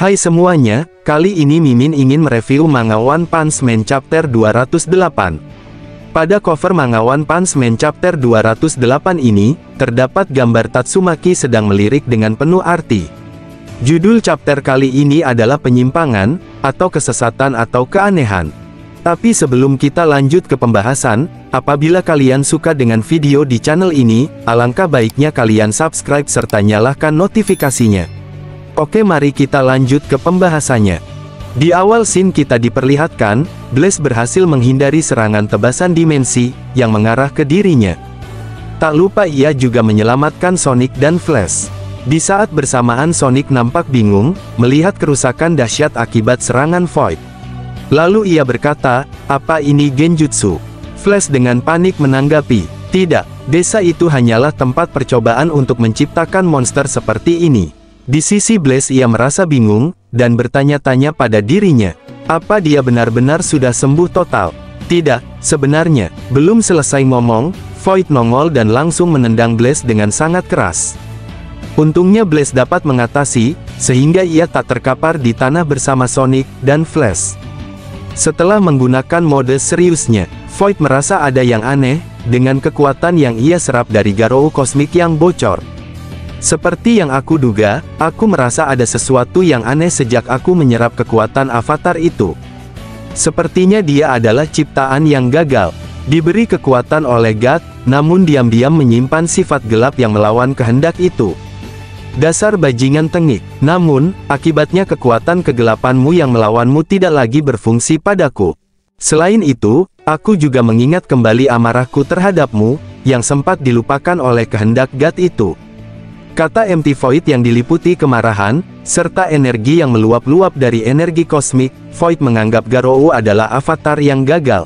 Hai semuanya, kali ini Mimin ingin mereview manga One Punch Man Chapter 208. Pada cover manga One Punch Man Chapter 208 ini, terdapat gambar Tatsumaki sedang melirik dengan penuh arti. Judul chapter kali ini adalah penyimpangan, atau kesesatan atau keanehan. Tapi sebelum kita lanjut ke pembahasan, apabila kalian suka dengan video di channel ini, alangkah baiknya kalian subscribe serta nyalakan notifikasinya. Oke, mari kita lanjut ke pembahasannya. Di awal scene kita diperlihatkan, Blaze berhasil menghindari serangan tebasan dimensi, yang mengarah ke dirinya. Tak lupa ia juga menyelamatkan Sonic dan Flash. Di saat bersamaan Sonic nampak bingung, melihat kerusakan dahsyat akibat serangan Void. Lalu ia berkata, "Apa ini genjutsu?" Flash dengan panik menanggapi, "Tidak, desa itu hanyalah tempat percobaan untuk menciptakan monster seperti ini." Di sisi Blaze ia merasa bingung, dan bertanya-tanya pada dirinya, apa dia benar-benar sudah sembuh total? Tidak, sebenarnya, belum selesai ngomong, Void nongol dan langsung menendang Blaze dengan sangat keras. Untungnya Blaze dapat mengatasi, sehingga ia tak terkapar di tanah bersama Sonic dan Flash. Setelah menggunakan mode seriusnya, Void merasa ada yang aneh, dengan kekuatan yang ia serap dari Garou Kosmik yang bocor. Seperti yang aku duga, aku merasa ada sesuatu yang aneh sejak aku menyerap kekuatan avatar itu. Sepertinya dia adalah ciptaan yang gagal. Diberi kekuatan oleh God, namun diam-diam menyimpan sifat gelap yang melawan kehendak itu. Dasar bajingan tengik. Namun, akibatnya kekuatan kegelapanmu yang melawanmu tidak lagi berfungsi padaku. Selain itu, aku juga mengingat kembali amarahku terhadapmu, yang sempat dilupakan oleh kehendak God itu. Kata Empty Void yang diliputi kemarahan, serta energi yang meluap-luap dari energi kosmik, Void menganggap Garou adalah avatar yang gagal.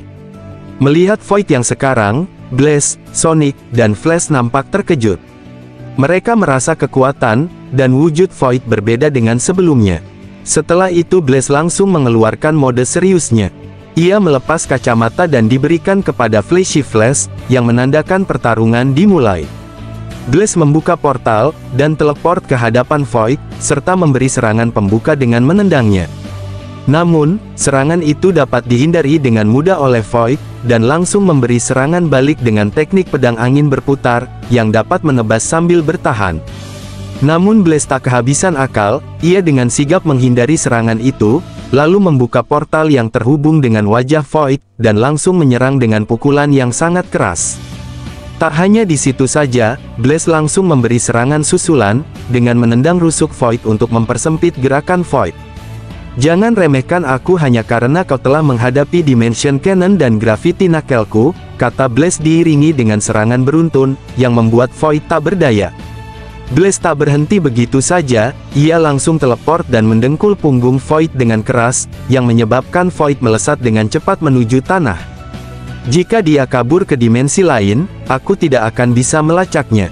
Melihat Void yang sekarang, Blaze, Sonic, dan Flash nampak terkejut. Mereka merasa kekuatan, dan wujud Void berbeda dengan sebelumnya. Setelah itu Blaze langsung mengeluarkan mode seriusnya. Ia melepas kacamata dan diberikan kepada Flashy Flash, yang menandakan pertarungan dimulai. Blaze membuka portal, dan teleport ke hadapan Void, serta memberi serangan pembuka dengan menendangnya. Namun, serangan itu dapat dihindari dengan mudah oleh Void, dan langsung memberi serangan balik dengan teknik pedang angin berputar, yang dapat menebas sambil bertahan. Namun Blaze tak kehabisan akal, ia dengan sigap menghindari serangan itu, lalu membuka portal yang terhubung dengan wajah Void, dan langsung menyerang dengan pukulan yang sangat keras. Tak hanya di situ saja, Blaze langsung memberi serangan susulan, dengan menendang rusuk Void untuk mempersempit gerakan Void. "Jangan remehkan aku hanya karena kau telah menghadapi Dimension Cannon dan Gravity Knuckle-ku," kata Blaze diiringi dengan serangan beruntun, yang membuat Void tak berdaya. Blaze tak berhenti begitu saja, ia langsung teleport dan mendengkul punggung Void dengan keras, yang menyebabkan Void melesat dengan cepat menuju tanah. "Jika dia kabur ke dimensi lain, aku tidak akan bisa melacaknya.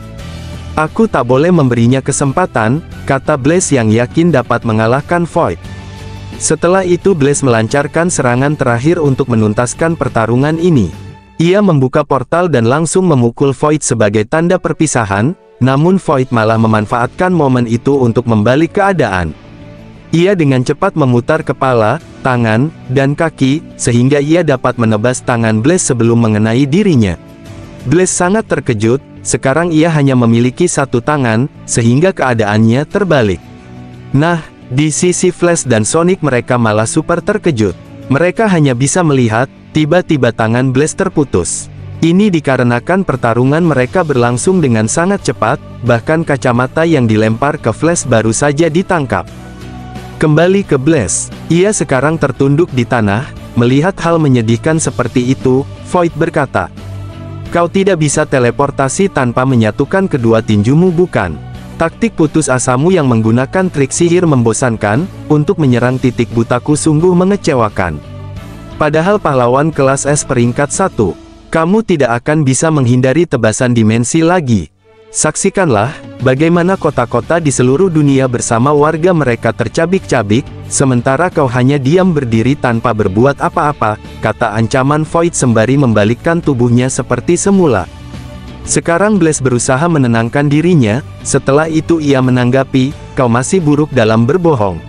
Aku tak boleh memberinya kesempatan," kata Blaze yang yakin dapat mengalahkan Void. Setelah itu Blaze melancarkan serangan terakhir untuk menuntaskan pertarungan ini. Ia membuka portal dan langsung memukul Void sebagai tanda perpisahan, namun Void malah memanfaatkan momen itu untuk membalik keadaan. Ia dengan cepat memutar kepala, tangan, dan kaki, sehingga ia dapat menebas tangan Blaze sebelum mengenai dirinya. Blaze sangat terkejut, sekarang ia hanya memiliki satu tangan, sehingga keadaannya terbalik. Nah, di sisi Flash dan Sonic mereka malah super terkejut. Mereka hanya bisa melihat, tiba-tiba tangan Blaze terputus. Ini dikarenakan pertarungan mereka berlangsung dengan sangat cepat, bahkan kacamata yang dilempar ke Flash baru saja ditangkap. Kembali ke Blaze, ia sekarang tertunduk di tanah, melihat hal menyedihkan seperti itu, Void berkata, "Kau tidak bisa teleportasi tanpa menyatukan kedua tinjumu bukan? Taktik putus asamu yang menggunakan trik sihir membosankan, untuk menyerang titik butaku sungguh mengecewakan. Padahal pahlawan kelas S peringkat 1, kamu tidak akan bisa menghindari tebasan dimensi lagi. Saksikanlah, bagaimana kota-kota di seluruh dunia bersama warga mereka tercabik-cabik, sementara kau hanya diam berdiri tanpa berbuat apa-apa," kata ancaman Void sembari membalikkan tubuhnya seperti semula. Sekarang Blaze berusaha menenangkan dirinya, setelah itu ia menanggapi, "Kau masih buruk dalam berbohong.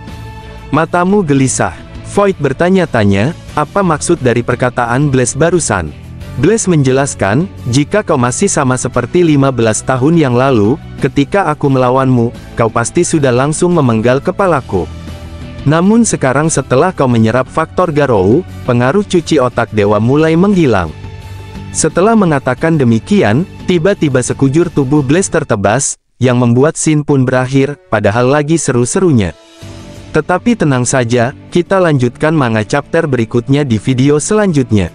Matamu gelisah. Void bertanya-tanya, apa maksud dari perkataan Blaze barusan? Blaze menjelaskan, jika kau masih sama seperti 15 tahun yang lalu, ketika aku melawanmu, kau pasti sudah langsung memenggal kepalaku. Namun sekarang setelah kau menyerap faktor Garou, pengaruh cuci otak dewa mulai menghilang. Setelah mengatakan demikian, tiba-tiba sekujur tubuh Blaze tertebas, yang membuat scene pun berakhir, padahal lagi seru-serunya. Tetapi tenang saja, kita lanjutkan manga chapter berikutnya di video selanjutnya.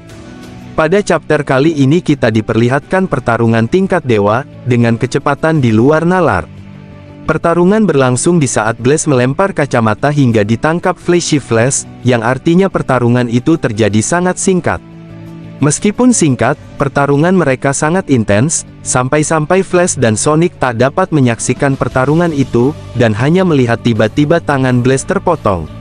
Pada chapter kali ini kita diperlihatkan pertarungan tingkat dewa, dengan kecepatan di luar nalar. Pertarungan berlangsung di saat Blaze melempar kacamata hingga ditangkap Flashy Flash, yang artinya pertarungan itu terjadi sangat singkat. Meskipun singkat, pertarungan mereka sangat intens, sampai-sampai Flash dan Sonic tak dapat menyaksikan pertarungan itu, dan hanya melihat tiba-tiba tangan Blaze terpotong.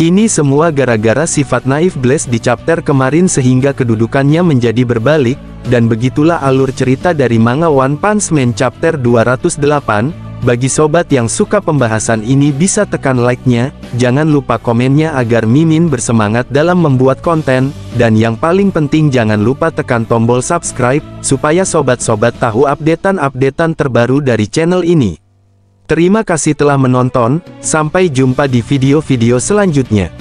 Ini semua gara-gara sifat naif Blaze di chapter kemarin sehingga kedudukannya menjadi berbalik, dan begitulah alur cerita dari manga One Punch Man chapter 208. Bagi sobat yang suka pembahasan ini bisa tekan like-nya, jangan lupa komennya agar Mimin bersemangat dalam membuat konten, dan yang paling penting jangan lupa tekan tombol subscribe, supaya sobat-sobat tahu updatean-updatean terbaru dari channel ini. Terima kasih telah menonton, sampai jumpa di video-video selanjutnya.